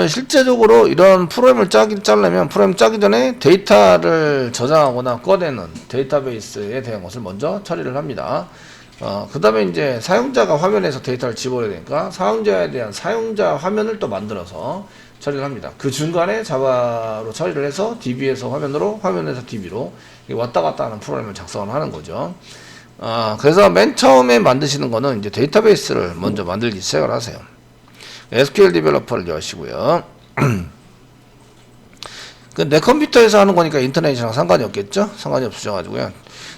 실제적으로 이런 프로그램을 짜려면 프로그램 짜기 전에 데이터를 저장하거나 꺼내는 데이터베이스에 대한 것을 먼저 처리를 합니다. 그 다음에 이제 사용자가 화면에서 데이터를 집어넣어야 되니까 사용자에 대한 사용자 화면을 또 만들어서 처리를 합니다. 그 중간에 자바로 처리를 해서 DB에서 화면으로, 화면에서 DB로 왔다 갔다 하는 프로그램을 작성을 하는 거죠. 그래서 맨 처음에 만드시는 거는 이제 데이터베이스를 먼저 만들기 시작을 하세요. SQL 디벨로퍼를 여시고요. 내 컴퓨터에서 하는 거니까 인터넷이랑 상관이 없겠죠? 상관이 없으셔가지고요.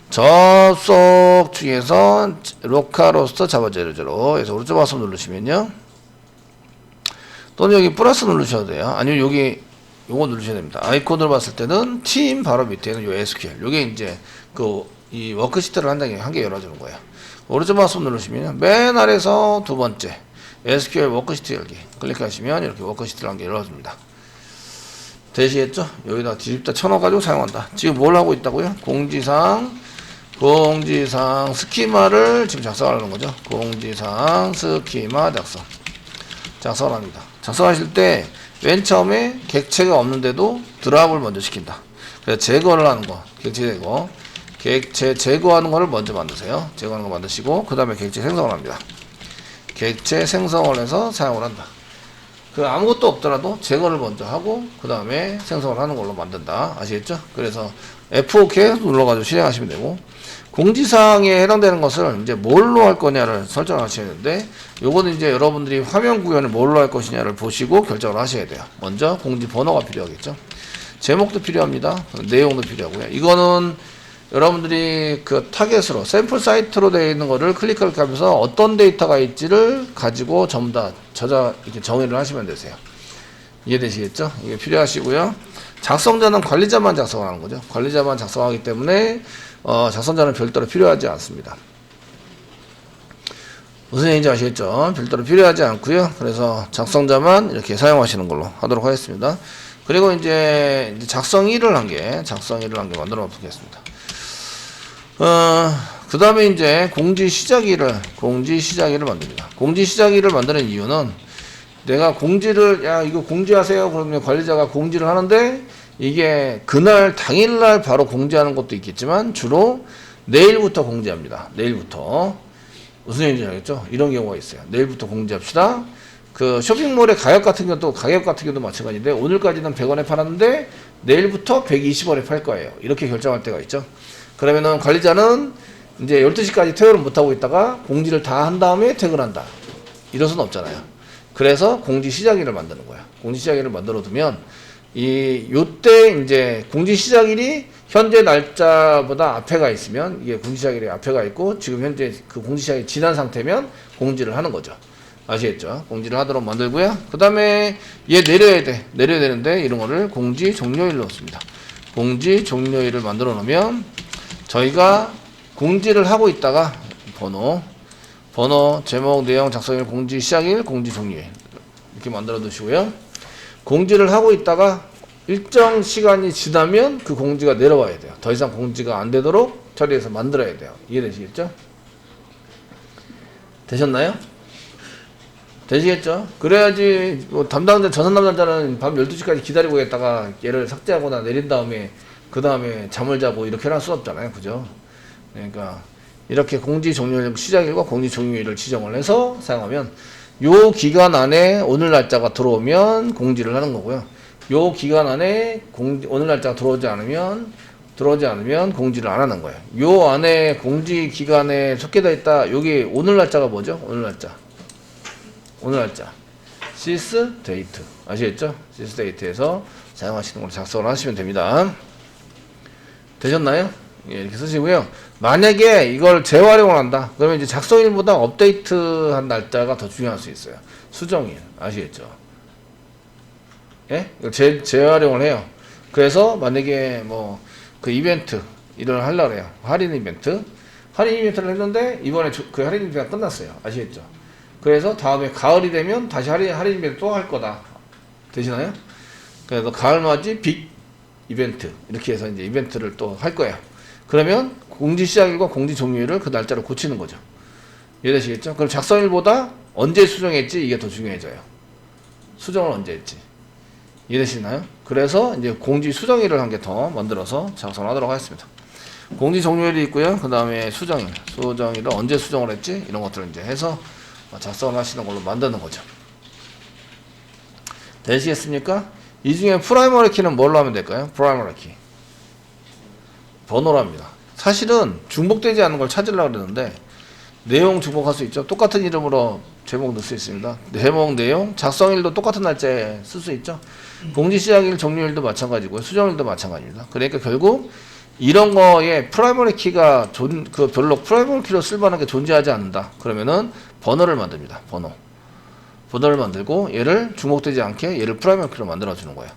접속 중에서 로컬호스트 자바00 해서 오른쪽 마우스 누르시면요. 또는 여기 플러스 누르셔도 돼요. 아니면 여기 요거 누르셔야 됩니다. 아이콘을 봤을 때는 팀 바로 밑에는 요 SQL. 요게 이제 이 워크시트를 한 개 열어주는 거예요. 오른쪽 마우스 누르시면 맨 아래에서 두 번째 SQL 워크시트 열기 클릭하시면 이렇게 워크시트를 한 개 열어줍니다. 되시겠죠? 여기다 뒤집다 쳐넣어가지고 사용한다. 지금 뭘 하고 있다고요? 공지사항 스키마를 지금 작성하는 거죠. 공지사항 스키마 작성을 합니다. 작성하실 때 맨 처음에 객체가 없는데도 드랍을 먼저 시킨다. 그래서 제거를 하는 거, 객체 제거. 객체 제거하는 거를 먼저 만드세요. 제거하는 거 만드시고 그 다음에 객체 생성을 합니다. 객체 생성을 해서 사용을 한다. 아무것도 없더라도 제거를 먼저 하고 그 다음에 생성을 하는 걸로 만든다. 아시겠죠? 그래서 F4 눌러가지고 실행하시면 되고, 공지사항에 해당되는 것을 이제 뭘로 할 거냐를 설정을 하셔야 되는데, 요거는 이제 여러분들이 화면 구현을 뭘로 할 것이냐를 보시고 결정을 하셔야 돼요. 먼저 공지 번호가 필요하겠죠. 제목도 필요합니다. 내용도 필요하고요. 이거는 여러분들이 타겟으로 샘플 사이트로 되어 있는 거를 클릭하면서 어떤 데이터가 있지를 가지고 전부 다 이렇게 정의를 하시면 되세요. 이해되시겠죠? 이게 필요하시고요. 작성자는 관리자만 작성하는 거죠. 관리자만 작성하기 때문에 작성자는 별도로 필요하지 않습니다. 무슨 얘기인지 아시겠죠? 별도로 필요하지 않고요. 그래서 작성자만 이렇게 사용하시는 걸로 하도록 하겠습니다. 그리고 이제 작성 1을 한 개 만들어 보겠습니다. 그 다음에 이제 공지 시작일을 만듭니다. 공지 시작일을 만드는 이유는 내가 공지를, 이거 공지하세요. 그러면 관리자가 공지를 하는데 이게 그날 당일날 바로 공지하는 것도 있겠지만 주로 내일부터 공지합니다. 내일부터. 무슨 얘기인지 알겠죠? 이런 경우가 있어요. 내일부터 공지합시다. 쇼핑몰의 가격 같은 경우도 마찬가지인데 오늘까지는 100원에 팔았는데 내일부터 120원에 팔 거예요. 이렇게 결정할 때가 있죠. 그러면은 관리자는 이제 12시까지 퇴근을 못하고 있다가 공지를 다 한 다음에 퇴근한다. 이럴 수는 없잖아요. 그래서 공지 시작일을 만드는 거야. 공지 시작일을 만들어 두면 요때 이제 공지 시작일이 현재 날짜보다 앞에가 있으면, 이게 공지 시작일이 앞에가 있고 지금 현재 공지 시작일이 지난 상태면 공지를 하는 거죠. 아시겠죠? 공지를 하도록 만들고요. 그 다음에 얘 내려야 되는데 이런 거를 공지 종료일로 넣습니다. 공지 종료일을 만들어 놓으면 저희가 공지를 하고 있다가 번호, 제목, 내용, 작성일, 공지 시작일, 공지 종료일 이렇게 만들어 두시고요. 공지를 하고 있다가 일정 시간이 지나면 그 공지가 내려와야 돼요. 더 이상 공지가 안 되도록 처리해서 만들어야 돼요. 이해되시겠죠? 되셨나요? 되시겠죠? 그래야지 전산 담당자는 밤 12시까지 기다리고 있다가 얘를 삭제하거나 내린 다음에 그 다음에 잠을 자고 이렇게 할 수 없잖아요. 그죠? 그러니까 이렇게 공지 종료일 시작일과 공지 종료일을 지정을 해서 사용하면 요 기간 안에 오늘 날짜가 들어오면 공지를 하는 거고요. 요 기간 안에 오늘 날짜가 들어오지 않으면 공지를 안 하는 거예요. 요 안에 공지 기간에 속해져 있다. 여기 오늘 날짜가 뭐죠? 오늘 날짜. 시스 데이트. 아시겠죠? 시스 데이트에서 사용하시는 걸로 작성을 하시면 됩니다. 되셨나요? 예, 이렇게 쓰시고요. 만약에 이걸 재활용을 한다. 그러면 이제 작성일보다 업데이트한 날짜가 더 중요할 수 있어요. 수정일. 아시겠죠? 예? 이걸 재활용을 해요. 그래서 만약에 이벤트 이런 하려고 해요. 할인 이벤트를 했는데 이번에 그 할인 이벤트가 끝났어요. 아시겠죠? 그래서 다음에 가을이 되면 다시 할인 이벤트 또 할 거다. 되시나요? 그래서 가을맞이 빅 이벤트 이렇게 해서 이제 이벤트를 또 할 거예요. 그러면 공지 시작일과 공지 종료일을 그 날짜로 고치는 거죠. 이해되시겠죠? 그럼 작성일보다 언제 수정했지 이게 더 중요해져요. 수정을 언제 했지? 이해되시나요? 그래서 이제 공지 수정일을 한 개 더 만들어서 작성하도록 하겠습니다. 공지 종료일이 있고요. 그 다음에 수정일을 언제 수정을 했지? 이런 것들을 이제 해서 작성을 하시는 걸로 만드는 거죠. 되시겠습니까? 이 중에 프라이머리 키는 뭘로 하면 될까요? 프라이머리 키. 번호로 합니다. 사실은 중복되지 않는 걸 찾으려고 그러는데, 내용 중복할 수 있죠. 똑같은 이름으로 제목 넣을 수 있습니다. 제목, 내용, 작성일도 똑같은 날짜에 쓸 수 있죠. 공지 시작일, 종료일도 마찬가지고요. 수정일도 마찬가지입니다. 그러니까 결국 이런 거에 프라이머리 키가 별로 프라이머리 키로 쓸만한 게 존재하지 않는다. 그러면은 번호를 만듭니다. 번호를 만들고 얘를 중복되지 않게 얘를 프라이머리 키로 만들어 주는 거예요.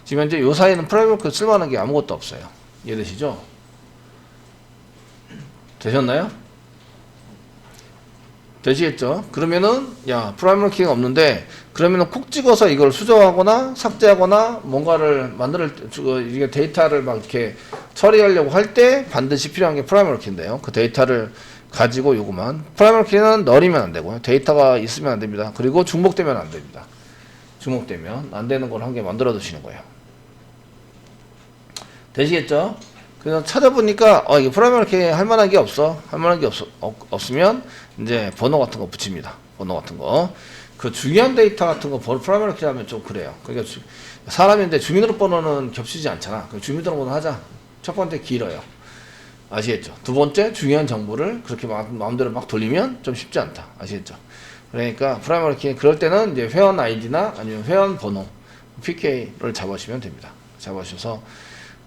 지금 현재 요 사이에는 프라이머리 키로 쓸만한 게 아무것도 없어요. 이해되시죠? 되셨나요? 되시겠죠? 그러면은 프라이머리 키가 없는데, 그러면은 콕 찍어서 이걸 수정하거나 삭제하거나 뭔가를 이게 데이터를 막 이렇게 처리하려고 할 때 반드시 필요한 게 프라이머리 키인데요. 그 데이터를 가지고 요거만, 프라이머리 키는 널이면 안 되고요. 데이터가 있으면 안 됩니다. 그리고 중복되면 안 됩니다. 중복되면 안 되는 걸 한 개 만들어 두시는 거예요. 되시겠죠? 그래서 찾아보니까 이게 프라이머리 키 할 만한 게 없으면 이제 번호 같은 거 붙입니다. 번호 같은 거. 그 중요한 데이터 같은 거 프라이머리 키 하면 좀 그래요. 그러니까 사람인데 주민등록번호는 겹치지 않잖아. 주민등록번호 하자. 첫 번째 길어요. 아시겠죠? 두 번째 중요한 정보를 그렇게 마음대로 막 돌리면 좀 쉽지 않다. 아시겠죠? 그러니까 프라이머리 키 그럴 때는 이제 회원 아이디나 아니면 회원 번호 PK를 잡으시면 됩니다. 잡으셔서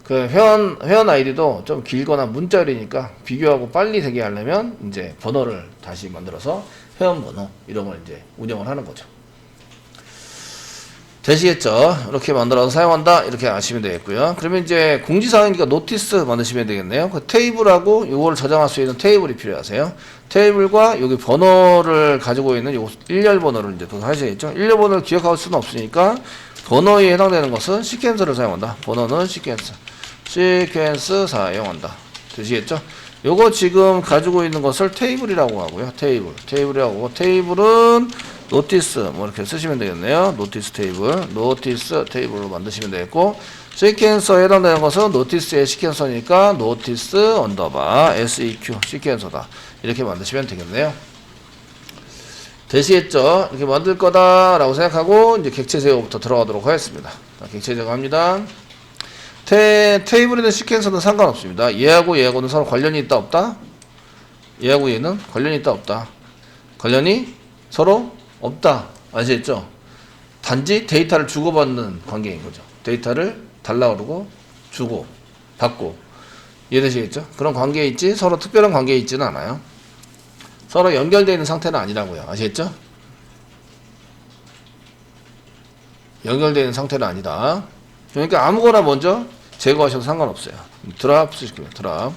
그 회원 아이디도 좀 길거나 문자열이니까 비교하고 빨리 되게 하려면 이제 번호를 다시 만들어서 회원 번호 이런 걸 이제 운영을 하는 거죠. 되시겠죠? 이렇게 만들어서 사용한다 이렇게 아시면 되겠고요. 그러면 이제 공지사항이니까 노티스 만드시면 되겠네요. 그 테이블하고 이걸 저장할 수 있는 테이블이 필요하세요. 테이블과 여기 번호를 가지고 있는 요 일렬 번호를 이제 또 하셔야겠죠. 일렬 번호를 기억할 수는 없으니까 번호에 해당되는 것은 시퀀스를 사용한다. 번호는 시퀀스 사용한다. 되시겠죠? 요거 지금 가지고 있는 것을 테이블이라고 하고요. 테이블이라고 하고, 테이블은 노티스 뭐 이렇게 쓰시면 되겠네요. 노티스 테이블로 만드시면 되겠고, 시퀀서에 해당되는 것은 노티스의 시퀀서니까 노티스 언더바 seq 시퀀서다 이렇게 만드시면 되겠네요. 되시겠죠? 이렇게 만들 거다라고 생각하고 이제 객체 제거부터 들어가도록 하겠습니다. 객체 제거합니다. 테이블이든 시퀀서는 상관없습니다. 얘하고는 서로 관련이 있다 없다? 얘하고 얘는 관련이 있다 없다? 관련이 서로 없다. 아시겠죠? 단지 데이터를 주고받는 관계인 거죠. 데이터를 달라 그러고 주고 받고. 이해되시겠죠? 그런 관계에 있지 서로 특별한 관계에 있지는 않아요. 서로 연결되어 있는 상태는 아니라고요. 아시겠죠? 연결되어 있는 상태는 아니다. 그러니까 아무거나 먼저 제거하셔도 상관없어요. 드랍 시키면 드랍.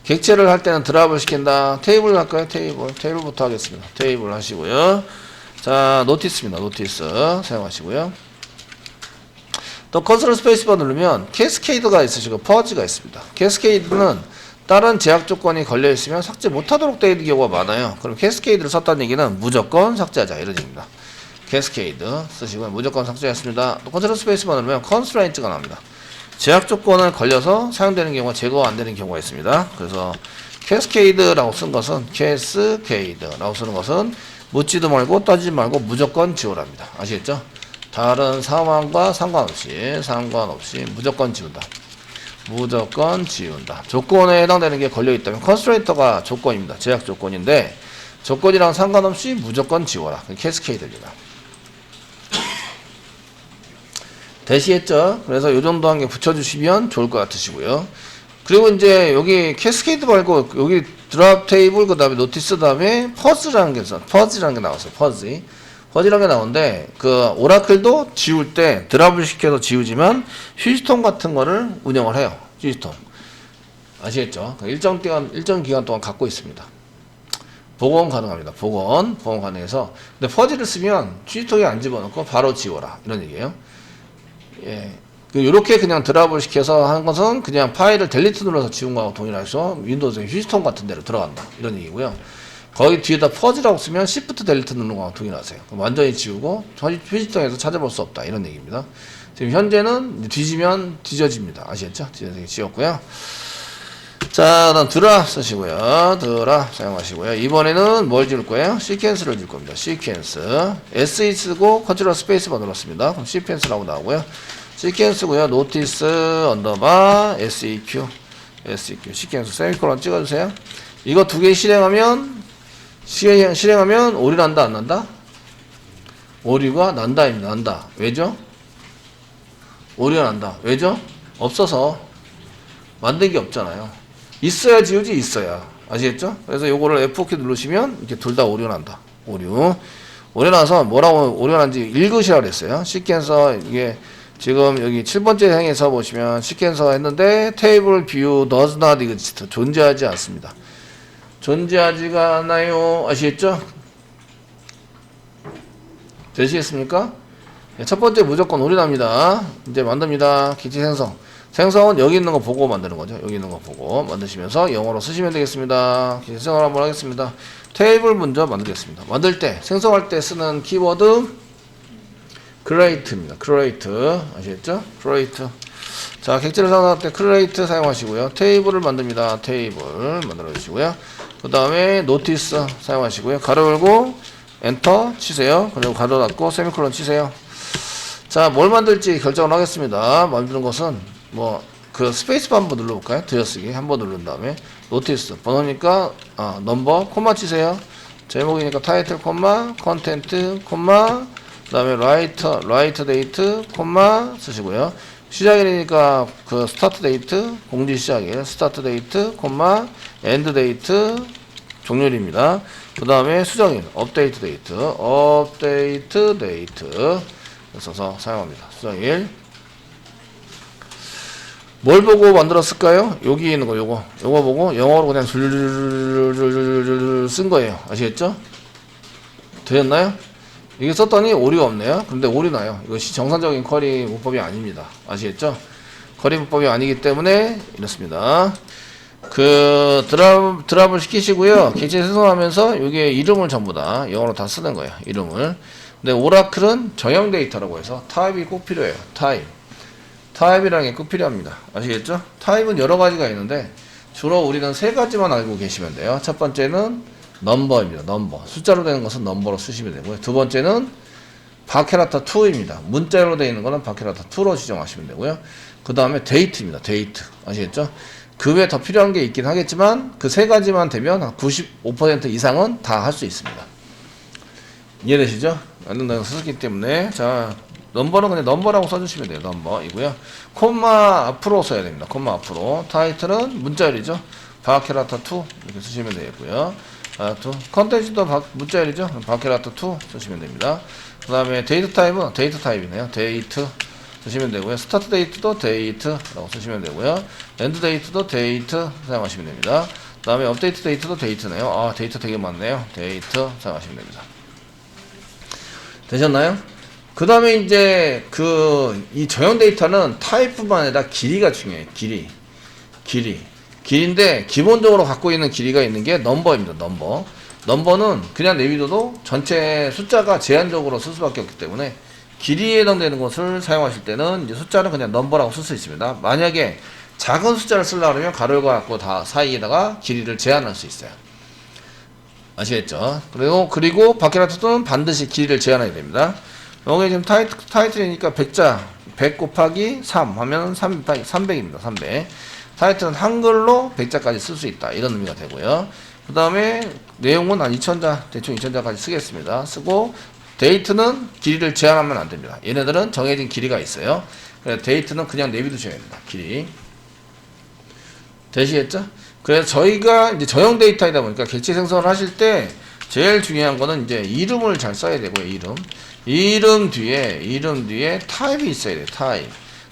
객체를 할 때는 드랍을 시킨다. 테이블 할까요? 테이블부터 하겠습니다. 테이블 하시고요. 자, 노티스입니다. 노티스 사용하시고요. 또 컨트롤 스페이스바 누르면 캐스케이드가 있으시고 퍼즈가 있습니다. 캐스케이드는 다른 제약 조건이 걸려 있으면 삭제 못하도록 되어 있는 경우가 많아요. 그럼 캐스케이드를 썼다는 얘기는 무조건 삭제하자 이런 얘기입니다. 캐스케이드 쓰시고 무조건 삭제했습니다. 또 컨트롤 스페이스바 누르면 컨스트레인트가 나옵니다. 제약 조건을 걸려서 사용되는 경우가 제거 안 되는 경우가 있습니다. 그래서 캐스케이드라고 쓴 것은 캐스케이드라고 쓰는 것은 묻지도 말고 따지지 말고 무조건 지우랍니다. 아시겠죠? 다른 상황과 상관없이 무조건 지운다. 무조건 지운다. 조건에 해당되는 게 걸려 있다면 컨스트레인터가 조건입니다. 제약 조건인데 조건이랑 상관없이 무조건 지워라. 캐스케이드입니다. 되시겠죠? 그래서 요 정도 한 개 붙여주시면 좋을 것 같으시고요. 그리고 이제 여기 캐스케이드 말고 여기 드랍 테이블 그 다음에 노티스 다음에 퍼즈라는 게 나왔어요. 퍼즈라는 게 나오는데 그 오라클도 지울 때 드랍을 시켜서 지우지만 휴지통 같은 거를 운영을 해요. 휴지통 아시겠죠? 일정 기간 동안 갖고 있습니다. 복원 가능합니다. 복원 가능해서 근데 퍼즈를 쓰면 휴지통에 안 집어넣고 바로 지워라 이런 얘기예요. 예. 요렇게 그냥 드랍을 시켜서 한 것은 그냥 파일을 델리트 눌러서 지운 거하고 동일해서 윈도우의 휴지통 같은 데로 들어간다. 이런 얘기고요. 거기 뒤에다 퍼즈라고 쓰면 Shift 델리트 누르는 거랑 동일하세요. 그럼 완전히 지우고 휴지통에서 찾아볼 수 없다 이런 얘기입니다. 지금 현재는 뒤지면 뒤져집니다. 아시겠죠? 뒤져서 지웠고요. 자, 그다음 드라 쓰시고요. 드라 사용하시고요. 이번에는 뭘 줄 거예요? 시퀀스를 줄 겁니다. 시퀀스. SE 쓰고 컨트롤 스페이스바 눌렀습니다. 그럼 시퀀스라고 나오고요. 시퀀스고요. 노티스 언더바 SEQ 시퀀스 세미콜론 찍어주세요. 이거 두 개 실행하면 오류 난다 안 난다? 오류가 난다입니다. 난다. 왜죠? 오류가 난다. 왜죠? 없어서 만든 게 없잖아요. 있어야 지우지 있어야. 아시겠죠? 그래서 요거를 F4키 누르시면 이렇게 둘 다 오류 난다. 오류 나서 뭐라고 오류가 난지 읽으시라 그랬어요. 시퀀서 이게 지금 여기 7번째 행에서 보시면 시퀀서 했는데 테이블 뷰 does not exist 존재하지 않습니다. 존재하지가 않아요. 아시겠죠? 되시겠습니까? 첫 번째 무조건 오류 납니다. 이제 만듭니다. 기체 생성은 여기 있는 거 보고 만드는 거죠. 여기 있는 거 보고 만드시면서 영어로 쓰시면 되겠습니다. 기체 생성을 한번 하겠습니다. 테이블 먼저 만들겠습니다. 만들 때 생성할 때 쓰는 키워드 create입니다. create 아시겠죠? create. 자, 객체를 사용할 때 create 사용하시고요. 테이블을 만듭니다. 테이블 만들어 주시고요. 그 다음에 notice 사용하시고요. 가로 열고 엔터 치세요. 그리고 가로 닫고 세미콜론 치세요. 자, 뭘 만들지 결정을 하겠습니다. 만드는 것은 뭐 그 스페이스바 한번 눌러볼까요? 들여쓰기 한번 누른 다음에 노티스 번호니까 넘버 콤마 치세요. 제목이니까 타이틀 콤마 컨텐트 콤마 그 다음에 라이트 데이트 콤마 쓰시고요. 시작일이니까 그 스타트 데이트 공지 시작일 스타트 데이트 콤마 엔드 데이트 종료일입니다. 그 다음에 수정일 업데이트 데이트 써서 사용합니다. 수정일 뭘 보고 만들었을까요? 여기 있는 거 요거 보고 영어로 그냥 줄줄줄줄줄 쓴 거예요. 아시겠죠? 되셨나요? 이게 썼더니 오류가 없네요. 그런데 오류 나요. 이것이 정상적인 쿼리 문법이 아닙니다. 아시겠죠? 쿼리 문법이 아니기 때문에 이렇습니다. 그 드랍을 시키시고요. 객체 생성하면서 여기에 이름을 전부 다 영어로 다 쓰는 거예요. 이름을. 근데 오라클은 정형 데이터라고 해서 타입이 꼭 필요해요. 타입이라는 게 꼭 필요합니다. 아시겠죠? 타입은 여러 가지가 있는데 주로 우리는 세 가지만 알고 계시면 돼요. 첫 번째는 넘버입니다. 넘버. 숫자로 되는 것은 넘버로 쓰시면 되고요. 두 번째는 바케라타 2입니다. 문자로 되어 있는 거는 바케라타 2로 지정하시면 되고요. 그 다음에 데이트입니다. 데이트. 아시겠죠? 그 외에 더 필요한 게 있긴 하겠지만 그 세 가지만 되면 한 95% 이상은 다 할 수 있습니다. 이해되시죠? 완전 쓰기 때문에 자 넘버는 그냥 넘버라고 써주시면 돼요. 넘버이고요. 콤마 앞으로 써야 됩니다. 콤마 앞으로. 타이틀은 문자열이죠. 바케라타 2 이렇게 쓰시면 되겠고요. 컨텐츠도 문자열이죠. 바케라타 2 쓰시면 됩니다. 그 다음에 데이트 타입은 데이트 타입이네요. 데이트 쓰시면 되고요. 스타트 데이트도 데이트라고 쓰시면 되고요. 엔드 데이트도 데이트 사용하시면 됩니다. 그 다음에 업데이트 데이트도 데이트네요. 데이트 되게 많네요. 데이트 사용하시면 됩니다. 되셨나요? 그 다음에 이제 이 저형 데이터는 타입뿐만 아니라 길이가 중요해요. 길인데 기본적으로 갖고 있는 길이가 있는 게 넘버입니다. 넘버는 그냥 내비둬도 전체 숫자가 제한적으로 쓸 수밖에 없기 때문에 길이에 해당되는 것을 사용하실 때는 이제 숫자는 그냥 넘버라고 쓸 수 있습니다. 만약에 작은 숫자를 쓰려고 하면 가로열고 갖고 다 사이에다가 길이를 제한할 수 있어요. 아시겠죠? 그리고 바케라토는 반드시 길이를 제한해야 됩니다. 여기 지금 타이틀이니까 100자 100 곱하기 3 하면 300입니다. 300. 타이틀은 한글로 100자까지 쓸 수 있다. 이런 의미가 되고요. 그 다음에 내용은 한 2000자 대충 2000자까지 쓰겠습니다. 쓰고 데이트는 길이를 제한하면 안 됩니다. 얘네들은 정해진 길이가 있어요. 그래서 데이트는 그냥 내비두셔야 됩니다. 길이. 되시겠죠? 그래서 저희가 이제 저형 데이터이다 보니까 객체 생성을 하실 때 제일 중요한 거는 이제 이름을 잘 써야 되고요. 이름 뒤에 타입이 있어야 돼요.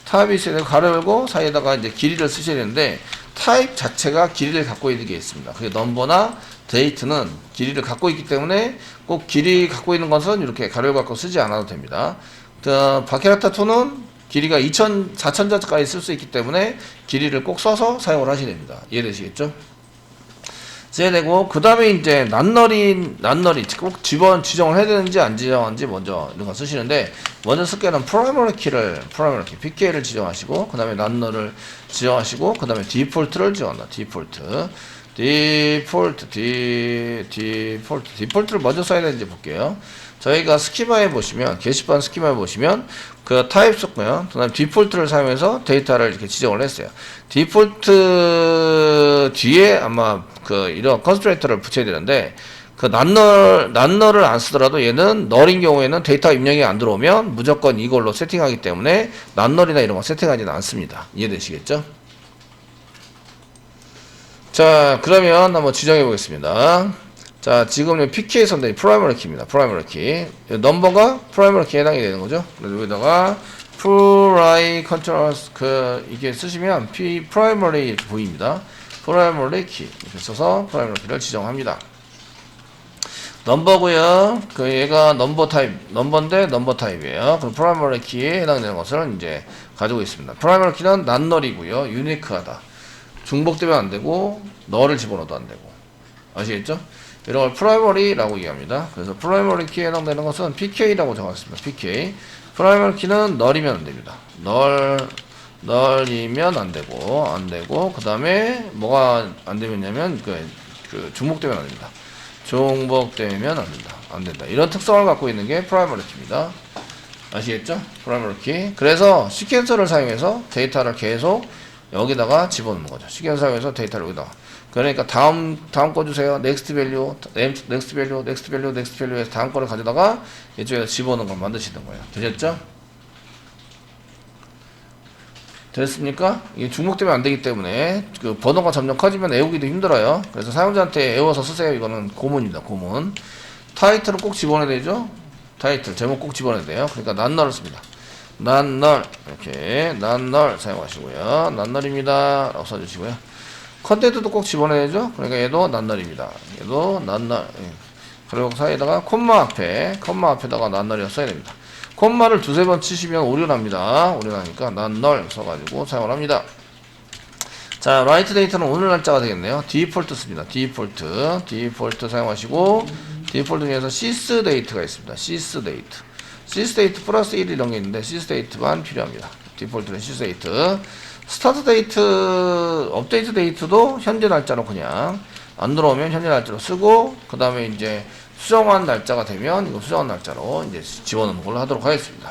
타입이 있어야 되고 가로 열고 사이에다가 이제 길이를 쓰셔야 되는데 타입 자체가 길이를 갖고 있는 게 있습니다. 그게 넘버나 데이트는 길이를 갖고 있기 때문에 꼭 길이 갖고 있는 것은 이렇게 가로 열고 갖고 쓰지 않아도 됩니다. 바케라타 2는 길이가 4000자까지 쓸 수 있기 때문에 길이를 꼭 써서 사용을 하셔야 됩니다. 이해되시겠죠? 써야 되고, 그 다음에 이제 낱널이 꼭 지정을 해야 되는지 안 지정하는지 먼저 이런 거 쓰시는데, 먼저 쓸 때는 프라이머리 키, PK를 지정하시고, 그 다음에 낱널을 지정하시고, 그 다음에 디폴트를 지정한다. 디폴트를 먼저 써야 되는지 볼게요. 저희가 스키마에 보시면, 게시판 스키마에 보시면, 그 타입 썼고요. 그 다음에 디폴트를 사용해서 데이터를 이렇게 지정을 했어요. 디폴트 뒤에 아마 이런 컨스트레이터를 붙여야 되는데, 낱널을 안 쓰더라도 얘는 널인 경우에는 데이터 입력이 안 들어오면 무조건 이걸로 세팅하기 때문에 낱널이나 이런 거 세팅하지는 않습니다. 이해되시겠죠? 자, 그러면 한번 지정해 보겠습니다. 자, 지금 PK에 선대 프라이머리 키입니다. 프라이머리 키. 넘버가 프라이머리 키에 해당이 되는 거죠. 그래서 여기다가 프라이 컨트롤 이게 쓰시면 프라이머리 이렇게 보입니다. 프라이머리 키 이렇게 써서 프라이머리 키를 지정합니다. 넘버고요. 얘가 넘버인데 넘버 타입이에요. 그럼 프라이머리 키에 해당되는 것을 이제 가지고 있습니다. 프라이머리 키는 낱널이고요. 유니크하다. 중복되면 안 되고 널을 집어넣어도 안 되고. 아시겠죠? 이런 걸 프라이머리라고 얘기합니다. 그래서 프라이머리 키에 해당되는 것은 PK라고 정하겠습니다. PK. 프라이머리 키는 널이면 안 됩니다. 널이면 안 되고, 그 다음에 뭐가 안 되면냐면, 중복되면 안 됩니다. 중복되면 안 된다. 이런 특성을 갖고 있는 게 프라이머리 키입니다. 아시겠죠? 프라이머리 키. 그래서 시퀀서를 사용해서 데이터를 계속 여기다가 집어넣는 거죠. 시퀀서 사용해서 데이터를 여기다가. 그러니까 다음 거 주세요. next value 해서 다음 거를 가져다가 이쪽에다 집어넣는 걸 만드시는 거예요. 되셨죠? 됐습니까? 이게 중복되면 안 되기 때문에 번호가 점점 커지면 외우기도 힘들어요. 그래서 사용자한테 외워서 쓰세요. 이거는 고문입니다. 고문. 타이틀은 꼭 집어넣어야 되죠? 타이틀 제목 꼭 집어넣어야 돼요. 그러니까 낱널을 씁니다. 낱널 이렇게 낱널 사용하시고요. 낱널입니다 라고 써주시고요. 컨텐츠도 꼭 집어넣어야죠. 그러니까 얘도 낱널입니다. 얘도 낱널. 그리고 사이에다가 콤마 앞에다가 낱널이라고 써야 됩니다. 콤마를 두세 번 치시면 오류납니다. 오류나니까 낱널 써가지고 사용을 합니다. 자, 라이트 데이터는 오늘 날짜가 되겠네요. 디폴트 씁니다. 디폴트 사용하시고, 디폴트 중에서 시스데이트가 있습니다. 시스데이트 플러스 1 이런 게 있는데 시스데이트만 필요합니다. 디폴트는 시스데이트. 스타트 데이트, 업데이트 데이트도 현재 날짜로 그냥 안 들어오면 현재 날짜로 쓰고, 그 다음에 이제 수정한 날짜가 되면 이거 수정한 날짜로 이제 집어넣는 걸로 하도록 하겠습니다.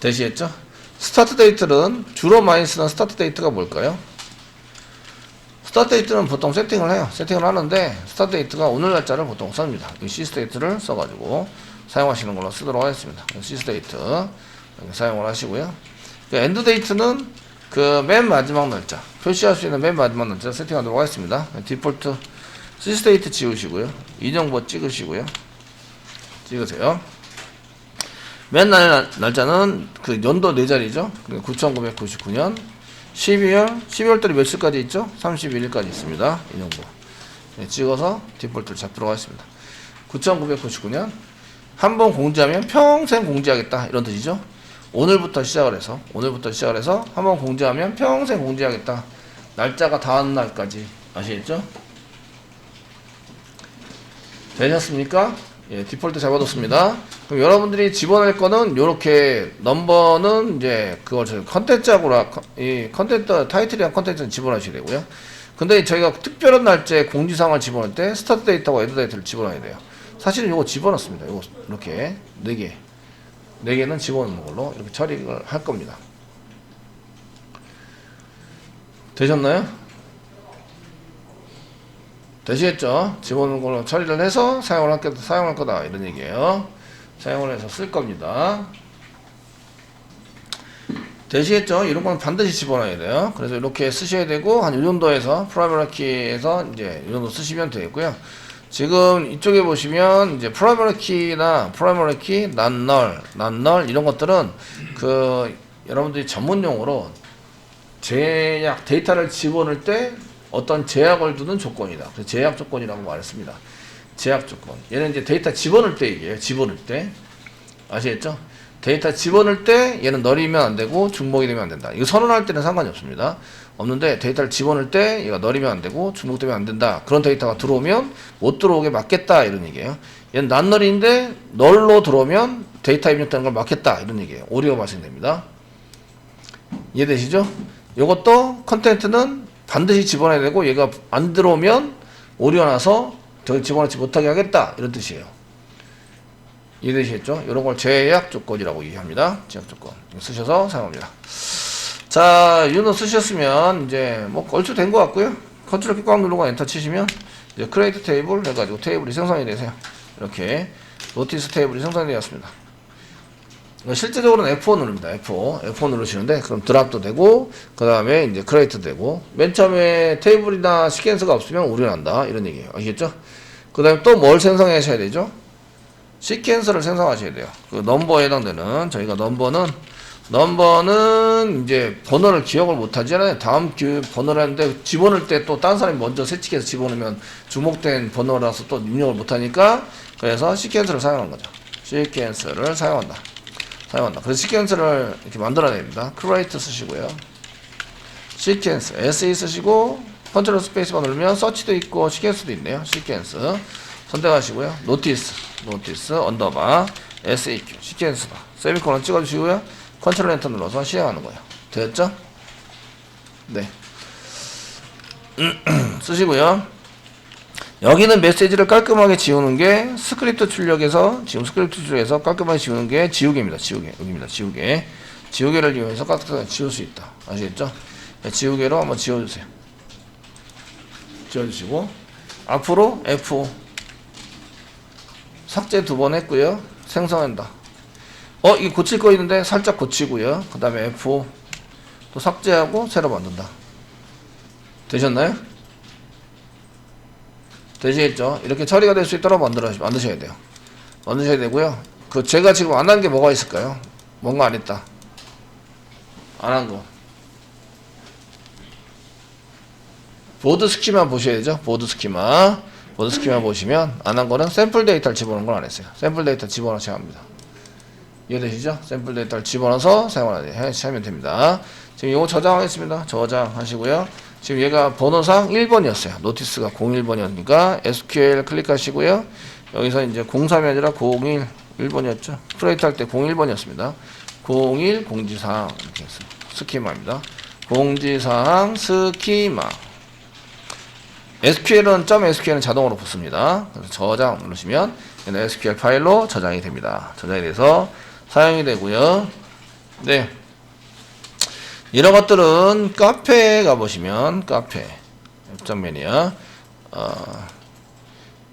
되시겠죠? 스타트 데이트는 주로 많이 쓰는 스타트 데이트가 뭘까요? 스타트 데이트는 보통 세팅을 해요. 세팅을 하는데 스타트 데이트가 오늘 날짜를 보통 씁니다. 이 시스 데이트를 써가지고 사용하시는 걸로 쓰도록 하겠습니다. 시스 데이트 사용을 하시고요. 엔드 데이트는 맨 마지막 날짜, 표시할 수 있는 맨 마지막 날짜 세팅하도록 하겠습니다. 디폴트 시스 데이트 지우시고요. 인용보 찍으시고요. 찍으세요. 맨 날짜는 연도 4자리죠. 9999년 12월달이 며칠까지 있죠? 31일까지 있습니다. 인용보 찍어서 디폴트를 잡도록 하겠습니다. 9999년 한번 공지하면 평생 공지하겠다 이런 뜻이죠. 오늘부터 시작을 해서 한번 공지하면 평생 공지하겠다. 날짜가 닿은 날까지. 아시겠죠? 되셨습니까? 예, 디폴트 잡아뒀습니다. 그럼 여러분들이 집어넣을 거는 요렇게 넘버는 이제 그걸 컨텐츠하고 이 컨텐츠 타이틀이랑 컨텐츠는 집어넣으셔야 되고요. 근데 저희가 특별한 날짜에 공지사항을 집어넣을 때 스타트 데이터와 엔드 데이터를 집어넣어야 돼요. 사실은 요거 집어넣습니다. 요거 이렇게 4개는 집어넣는 걸로 이렇게 처리를 할 겁니다. 되셨나요? 되시겠죠? 집어넣는 걸로 처리를 해서 사용할 거다 이런 얘기예요. 사용을 해서 쓸 겁니다. 되시겠죠? 이런 건 반드시 집어넣어야 돼요. 그래서 이렇게 쓰셔야 되고 한 이 정도에서 프라이머리 키에서 이제 이 정도 쓰시면 되겠고요. 지금 이쪽에 보시면 이제 프라이머리 키, 낱널 이런 것들은 여러분들이 전문 용어로 데이터를 집어넣을 때 어떤 제약을 두는 조건이다. 그래서 제약 조건이라고 말했습니다. 제약 조건. 얘는 이제 데이터 집어넣을 때 얘기해요. 집어넣을 때. 아시겠죠? 데이터 집어넣을 때 얘는 널이면 안 되고 중복이 되면 안 된다. 이거 선언할 때는 상관이 없습니다. 없는데 데이터를 집어넣을 때 얘가 널이면 안 되고 중복되면 안 된다. 그런 데이터가 들어오면 못 들어오게 막겠다 이런 얘기예요. 얘는 난널인데 널로 들어오면 데이터 입력되는 걸 막겠다 이런 얘기예요. 오류가 발생됩니다. 이해되시죠? 이것도 컨텐츠는 반드시 집어넣어야 되고 얘가 안 들어오면 오류가 나서 더 집어넣지 못하게 하겠다 이런 뜻이에요. 이해되시겠죠? 이런 걸 제약 조건이라고 얘기합니다. 제약 조건 쓰셔서 사용합니다. 자, 유노 쓰셨으면 이제 뭐 얼추 된 것 같고요. 컨트롤 키 꽉 누르고 엔터 치시면 이제 크리에이트 테이블 해가지고 테이블이 생성이 되세요. 이렇게 노티스 테이블이 생성이 되었습니다. 실제적으로는 F4 누릅니다. F4 누르시는데 그럼 드랍도 되고 그 다음에 이제 크리에이트 되고 맨 처음에 테이블이나 시퀀스가 없으면 오류 난다 이런 얘기예요. 아시겠죠? 그 다음에 또 뭘 생성하셔야 되죠? 시퀀스를 생성하셔야 돼요. 그 넘버에 해당되는 저희가 넘버는 이제 번호를 기억을 못 하잖아요. 다음 번호를 하는데 집어넣을 때 또 다른 사람이 먼저 세칙해서 집어넣으면 주목된 번호라서 또 입력을 못 하니까 그래서 시퀀스를 사용한 거죠. 시퀀스를 사용한다. 그래서 시퀀스를 이렇게 만들어야 됩니다. create 쓰시고요. 시퀀스 SE 쓰시고 컨트롤 스페이스바 누르면 서치도 있고 시퀀스도 있네요. 시퀀스 선택하시고요. 노티스 언더바 SEQ 시퀀스바 세미콜론 찍어주시고요. 컨트롤 엔터 눌러서 실행하는 거예요. 되었죠? 네. 쓰시고요. 여기는 메시지를 깔끔하게 지우는 게 스크립트 출력에서 깔끔하게 지우는 게 지우개입니다. 여기입니다. 지우개를 이용해서 깔끔하게 지울 수 있다. 아시겠죠? 네, 지우개로 한번 지워주세요. 지워주시고 앞으로 F 삭제 2번 했고요. 생성한다. 이게 고칠 거 있는데 살짝 고치고요. 그 다음에 F 또 삭제하고 새로 만든다. 되셨나요? 되시겠죠? 이렇게 처리가 될 수 있도록 만드셔야 돼요. 만드셔야 되고요. 제가 지금 안 한 게 뭐가 있을까요? 뭔가 안 했다. 안 한 거. 보드 스키마 보셔야 되죠? 보드 스키마 보시면 안 한 거는 샘플 데이터를 집어넣은 걸 안 했어요. 샘플 데이터 집어넣으셔야 합니다. 이해되시죠? 샘플 데이터를 집어넣어서 사용하면 됩니다. 지금 이거 저장하겠습니다. 저장하시고요. 지금 얘가 번호상 1번이었어요. 노티스가 01번이었으니까 SQL 클릭하시고요. 여기서 이제 03이 아니라 01번이었죠. 프레이트 할 때 01번이었습니다. 01 공지사항 이렇게 했어요. 스키마입니다. 공지사항 스키마. SQL은 자동으로 붙습니다. 그래서 저장 누르시면 얘는 SQL 파일로 저장이 됩니다. 저장이 돼서 사용이 되고요. 네. 이런 것들은 카페에 가보시면, 웹장면이야.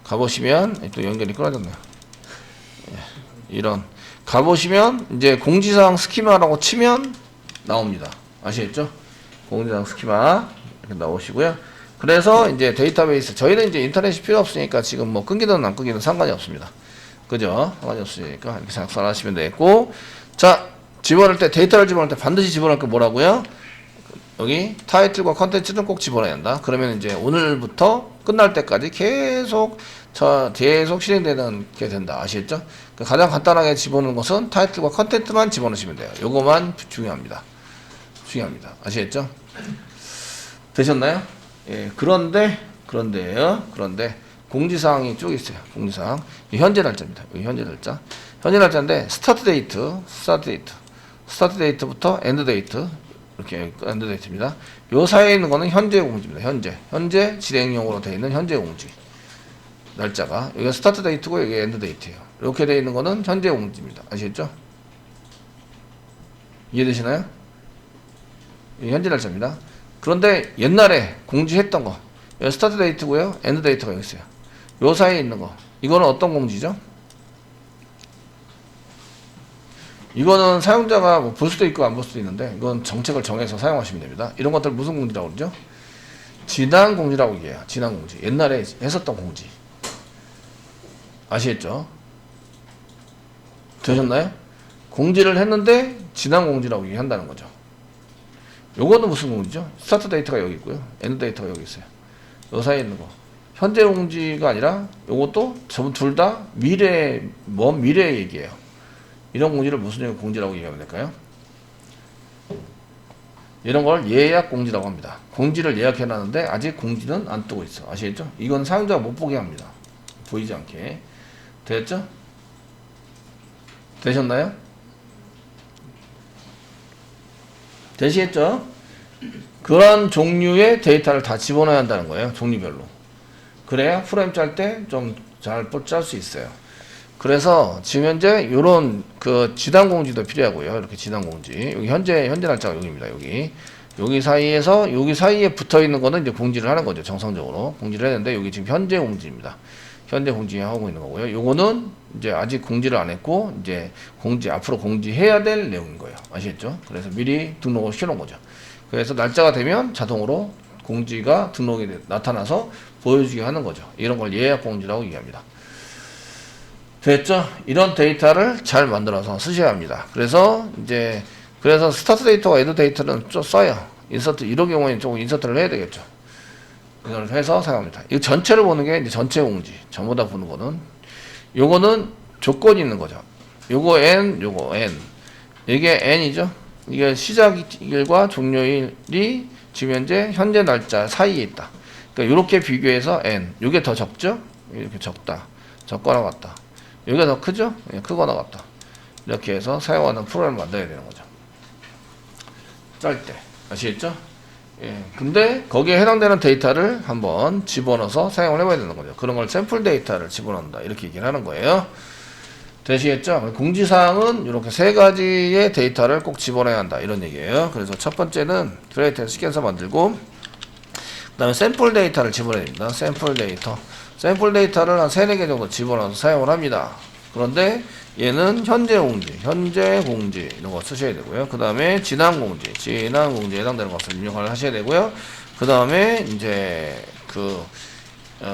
가보시면, 또 연결이 끊어졌네요. 이런. 가보시면, 이제 공지사항 스키마라고 치면 나옵니다. 아시겠죠? 공지사항 스키마. 이렇게 나오시고요. 그래서 이제 데이터베이스, 저희는 이제 인터넷이 필요 없으니까 지금 뭐 끊기든 안 끊기든 상관이 없습니다. 그죠? 상관이 없으니까 이렇게 작성하시면 되겠고, 자, 데이터를 집어넣을 때 반드시 집어넣을 게 뭐라고요? 여기 타이틀과 컨텐츠는 꼭 집어넣어야 한다. 그러면 이제 오늘부터 끝날 때까지 계속 실행되는 게 된다. 아시겠죠? 가장 간단하게 집어넣는 것은 타이틀과 컨텐츠만 집어넣으시면 돼요. 요거만 중요합니다. 아시겠죠? 되셨나요? 예, 그런데 공지사항이 쭉 있어요. 공지사항. 현재 날짜입니다. 여기 현재 날짜인데 스타트 데이트부터 엔드 데이트 이렇게 엔드 데이트입니다. 요 사이에 있는 거는 현재 공지입니다. 현재 진행용으로 되어 있는 현재 공지 날짜가 여기가 스타트 데이트고 여기 엔드 데이트예요. 이렇게 되어 있는 거는 현재 공지입니다. 아시겠죠? 이해되시나요? 현재 날짜입니다. 그런데 옛날에 공지했던 거 여기 스타트 데이트고요. 엔드 데이트가 여기 있어요. 요 사이에 있는 거 이거는 어떤 공지죠? 이거는 사용자가 뭐 볼 수도 있고 안 볼 수도 있는데 이건 정책을 정해서 사용하시면 됩니다. 이런 것들 무슨 공지라고 그러죠? 지난 공지라고 얘기해요. 지난 공지. 옛날에 했었던 공지. 아시겠죠? 되셨나요? 공지를 했는데 지난 공지라고 얘기한다는 거죠. 요거는 무슨 공지죠? 스타트 데이터가 여기 있고요. 엔드 데이터가 여기 있어요. 요 사이에 있는 거. 현재 공지가 아니라 요것도 전부 둘 다 먼 미래의 얘기예요. 이런 공지를 무슨 공지라고 얘기하면 될까요? 이런 걸 예약 공지라고 합니다. 공지를 예약해 놨는데 아직 공지는 안 뜨고 있어. 아시겠죠? 이건 사용자가 못 보게 합니다. 보이지 않게. 됐죠? 되셨나요? 되시겠죠? 그런 종류의 데이터를 다 집어넣어야 한다는 거예요. 종류별로. 그래야 프레임 짤 때 좀 잘 짤 수 있어요. 그래서 지금 현재 요런 그 지단 공지도 필요하고요. 이렇게 지단 공지. 여기 현재 날짜가 여기입니다. 여기 사이에서 여기 사이에 붙어 있는 거는 이제 공지를 하는 거죠. 정상적으로 공지를 했는데 여기 지금 현재 공지입니다. 현재 공지하고 있는 거고요. 요거는 이제 아직 공지를 안 했고 이제 앞으로 공지해야 될 내용인 거예요. 아시겠죠? 그래서 미리 등록을 시켜놓은 거죠. 그래서 날짜가 되면 자동으로 공지가 등록이 나타나서 보여주게 하는 거죠. 이런 걸 예약 공지라고 얘기합니다. 됐죠? 이런 데이터를 잘 만들어서 쓰셔야 합니다. 그래서 스타트 데이터와 엔드 데이터는 좀 써요. 인서트, 이런 경우에는 조금 인서트를 해야 되겠죠. 이걸 해서 사용합니다. 이 전체를 보는 게 이제 전체 공지. 전부 다 보는 거는. 요거는 조건이 있는 거죠. 요거 N, 요거 N. 이게 N이죠. 이게 시작일과 종료일이 지금 현재 날짜 사이에 있다. 그러니까 이렇게 비교해서 N. 요게 더 적죠? 이렇게 적다. 적거나 같다. 요게 더 크죠? 예, 크거나 같다. 이렇게 해서 사용하는 프로그램을 만들어야 되는 거죠. 짤 때. 아시겠죠? 예. 근데 거기에 해당되는 데이터를 한번 집어넣어서 사용을 해봐야 되는 거죠. 그런 걸 샘플 데이터를 집어넣는다. 이렇게 얘기를 하는 거예요. 되시겠죠? 공지사항은 이렇게 세 가지의 데이터를 꼭 집어넣어야 한다. 이런 얘기예요. 그래서 첫 번째는 드레이트 시퀀서 만들고, 그 다음에 샘플 데이터를 집어넣어야 됩니다. 샘플 데이터. 샘플 데이터를 한 3, 4개 정도 집어넣어서 사용을 합니다. 그런데 얘는 현재 공지 이런 거 쓰셔야 되고요. 그 다음에 지난 공지에 해당되는 것을 입력을 하셔야 되고요. 그 다음에 이제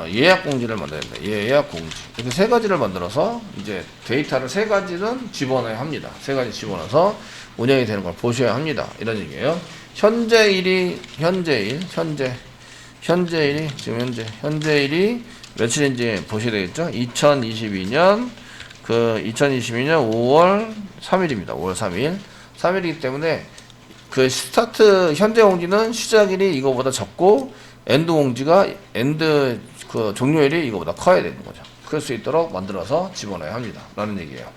예약 공지를 만들어야 됩니다. 예약 공지. 이렇게 세 가지를 만들어서 이제 데이터를 세 가지는 집어넣어야 합니다. 세 가지 집어넣어서 운영이 되는 걸 보셔야 합니다. 이런 얘기예요. 현재일이 며칠인지 보셔야 되겠죠? 2022년 5월 3일입니다. 5월 3일. 3일이기 때문에 그 스타트 현재 공지는 시작일이 이거보다 적고 엔드 종료일이 이거보다 커야 되는 거죠. 그럴 수 있도록 만들어서 집어넣어야 합니다. 라는 얘기예요.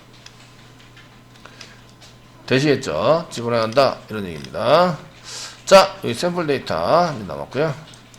되시겠죠? 집어넣어야 한다. 이런 얘기입니다. 자, 여기 샘플 데이터 남았고요.